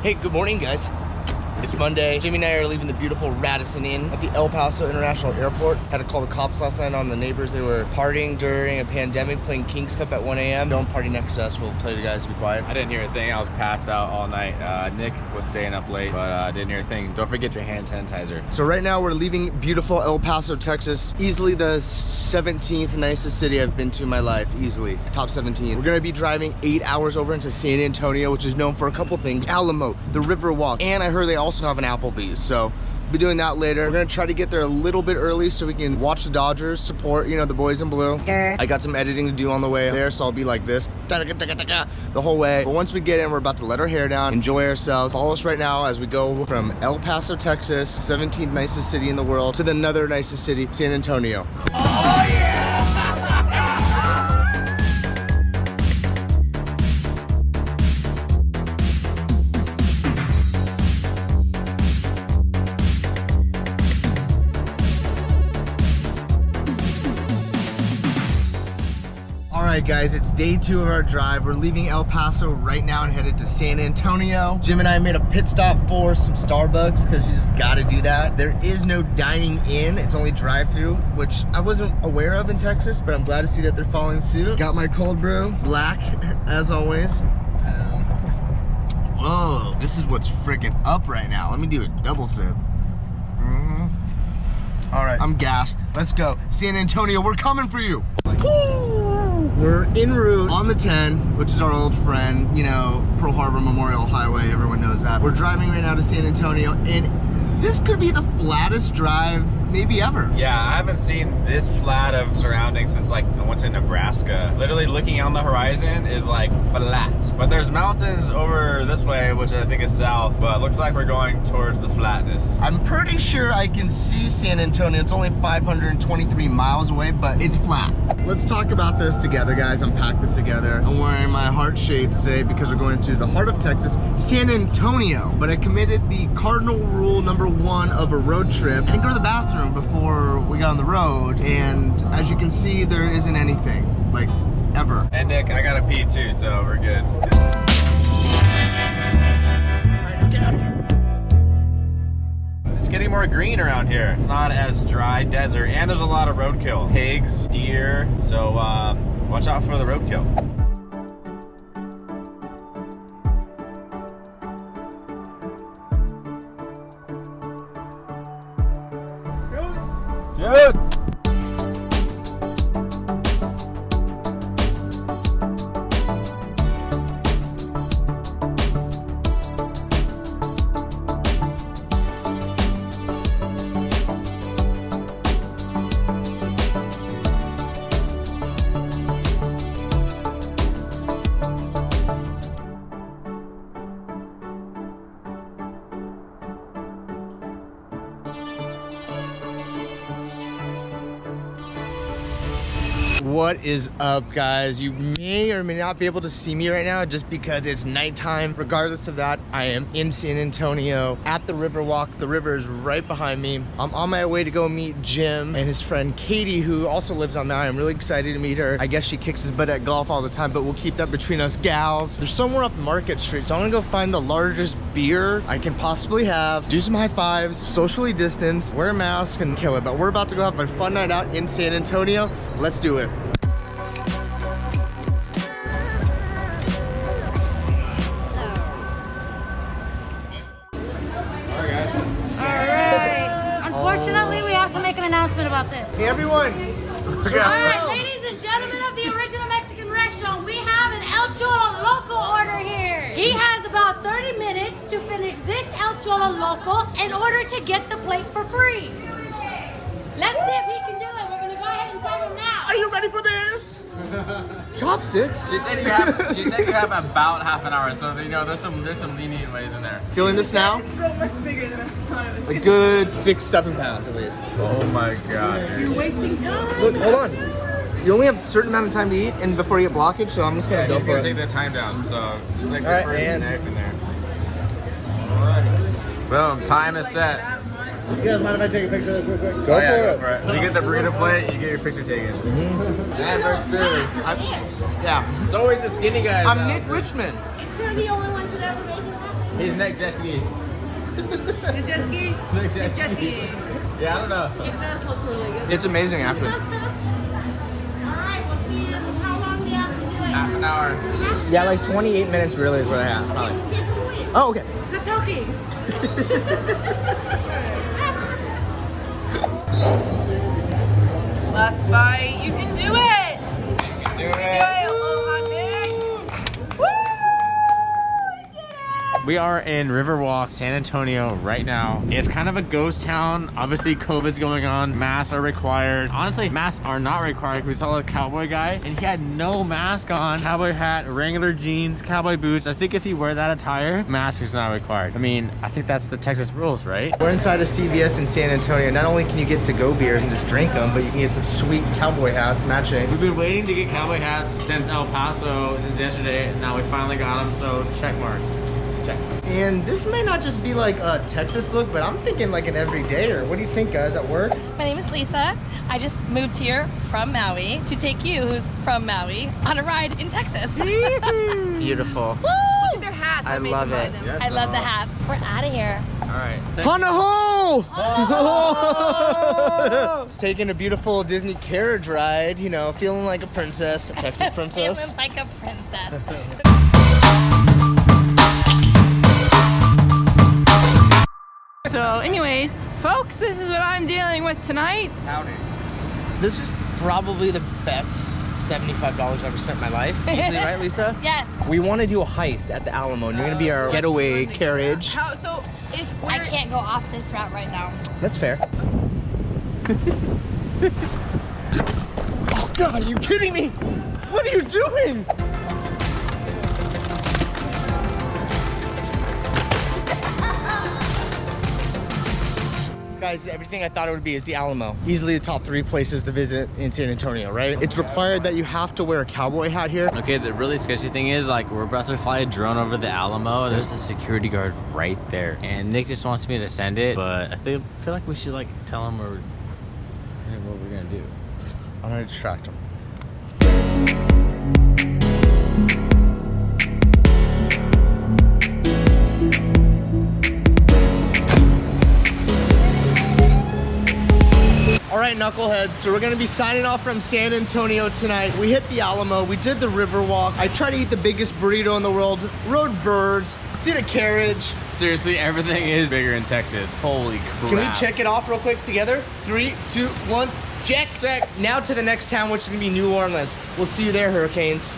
Hey, good morning, guys. It's Monday. Jamie and I are leaving the beautiful Radisson Inn at the El Paso International Airport. Had to call the cops last night on the neighbors. They were partying during a pandemic, playing King's Cup at 1 a.m. Don't party next to us. We'll tell you guys to be quiet. I didn't hear a thing. I was passed out all night. Nick was staying up late, but I didn't hear a thing. Don't forget your hand sanitizer. So right now we're leaving beautiful El Paso, Texas. Easily the 17th nicest city I've been to in my life. Easily. Top 17. We're gonna be driving 8 hours over into San Antonio, which is known for a couple things. Alamo, the Riverwalk, and I heard they also have an Applebee's. So we'll be doing that later. We're gonna try to get there a little bit early so we can watch the Dodgers, support, you know, the boys in blue. I got some editing to do on the way there, so I'll be like this the whole way. But once we get in, we're about to let our hair down, enjoy ourselves. Follow us right now as we go from El Paso, Texas, 17th nicest city in the world, to the another nicest city, San Antonio. Oh yeah! Alright guys, it's day 2 of our drive. We're leaving El Paso right now and headed to San Antonio. Jim and I made a pit stop for some Starbucks because you just gotta do that. There is no dining in, it's only drive-through, which I wasn't aware of in Texas, but I'm glad to see that they're following suit. Got my cold brew, black, as always. Whoa, this is what's freaking up right now. Let me do a double sip. Alright, I'm gassed. Let's go. San Antonio, we're coming for you. We're en route on the 10, which is our old friend, you know, Pearl Harbor Memorial Highway, everyone knows that. We're driving right now to San Antonio, and this could be the flattest drive maybe ever. Yeah, I haven't seen this flat of surroundings since like I went to Nebraska. Literally looking on the horizon is like flat. But there's mountains over this way, which I think is south, but it looks like we're going towards the flatness. I'm pretty sure I can see San Antonio. It's only 523 miles away, but it's flat. Let's talk about this together, guys. Unpack this together. I'm wearing my heart shades today because we're going to the heart of Texas, San Antonio. But I committed the cardinal rule number 1 of a road trip. I didn't go to the bathroom before we got on the road, and as you can see, there isn't anything, like, ever. And Nick, I gotta pee too, so we're good. Alright, get out of here. It's getting more green around here. It's not as dry desert, and there's a lot of roadkill. Pigs, deer, so watch out for the roadkill. Shoots! What is up, guys? You may or may not be able to see me right now just because it's nighttime. Regardless of that, I am in San Antonio at the Riverwalk. The river is right behind me. I'm on my way to go meet Jim and his friend Katie, who also lives on Maui. I'm really excited to meet her. I guess she kicks his butt at golf all the time, but we'll keep that between us gals. There's somewhere up Market Street, so I'm gonna go find the largest beer I can possibly have, do some high fives, socially distance, wear a mask, and kill it. But we're about to go have a fun night out in San Antonio. Let's do it. Unfortunately, we have to make an announcement about this. Hey everyone! Alright, ladies and gentlemen of the original Mexican restaurant, we have an El Cholo Loco order here. He has about 30 minutes to finish this El Cholo Loco in order to get the plate for free. Let's see if he can do it. We're gonna go ahead and tell him now. Are you ready for this? Chopsticks? She said you have about half an hour, so you know there's some lenient ways in there. Feeling this now? It's so much bigger than I thought it was A good 6-7 pounds at least. Oh my god, dude. You're wasting time. Look, hold on. You only have a certain amount of time to eat and before you get blockage, so I'm just gonna go He's for gonna it. take the time down, so it's like the Alright, first and- knife in there. Boom, time is set. You guys mind if I take a picture of this real quick? Go, Go for it. You get the burrito plate, you get your picture taken. And there's food. Yeah. It's always the skinny guys. I'm Nick Richmond. You're the only ones that ever make it happen. His neck jet ski. The jet ski? Next The jet ski. Yeah, I don't know. It does look really good. It's amazing, actually. Alright, we'll see you. How long do you have to do it? Half an hour. Yeah, like 28 minutes really is what I have, probably. Get to it. Oh, okay. Stop talking. Last bite. You can do it. Do Do it. it. Aloha, Nick. Woo! You did it. We are in Riverwalk, San Antonio right now. It's kind of a ghost town. Obviously, COVID's going on. Masks are required. Honestly, masks are not required. We saw this cowboy guy and he had no mask on. Cowboy hat, regular jeans, cowboy boots. I think if you wear that attire, mask is not required. I mean, I think that's the Texas rules, right? We're inside a CVS in San Antonio. Not only can you get to-go beers and just drink them, but you can get some sweet cowboy hats matching. We've been waiting to get cowboy hats since El Paso, since yesterday. And now we finally got them, so check mark. Check. And this may not just be like a Texas look, but I'm thinking like an everydayer. What do you think, guys, at work? My name is Lisa. I just moved here from Maui to take you, who's from Maui, on a ride in Texas. Beautiful. Woo! Look at their hats. I made love them buy it. them. Yes, I love the hats. We're out of here. All right. Hana-ho! Just taking a beautiful Disney carriage ride, you know, feeling like a princess, a Texas princess. Feeling like a princess. So anyways, folks, this is what I'm dealing with tonight. Howdy. This is probably the best $75 I've ever spent in my life. Easily, right, Lisa? Yes. We want to do a heist at the Alamo, and you're going to be our getaway carriage. How, so if we're... I can't go off this route right now. That's fair. Oh, God, are you kidding me? What are you doing? Guys, everything I thought it would be is the Alamo. Easily the top 3 places to visit in San Antonio, right? It's required that you have to wear a cowboy hat here. Okay, the really sketchy thing is, like, we're about to fly a drone over the Alamo. There's a security guard right there. And Nick just wants me to send it, but I feel like we should, like, tell him what we're gonna do. I'm gonna distract him. All right, knuckleheads, so we're gonna be signing off from San Antonio tonight. We hit the Alamo, we did the Riverwalk. I tried to eat the biggest burrito in the world, rode birds, did a carriage. Seriously, everything is bigger in Texas. Holy crap. Can we check it off real quick together? 3, 2, 1, check. Check. Now to the next town, which is gonna be New Orleans. We'll see you there, Hurricanes.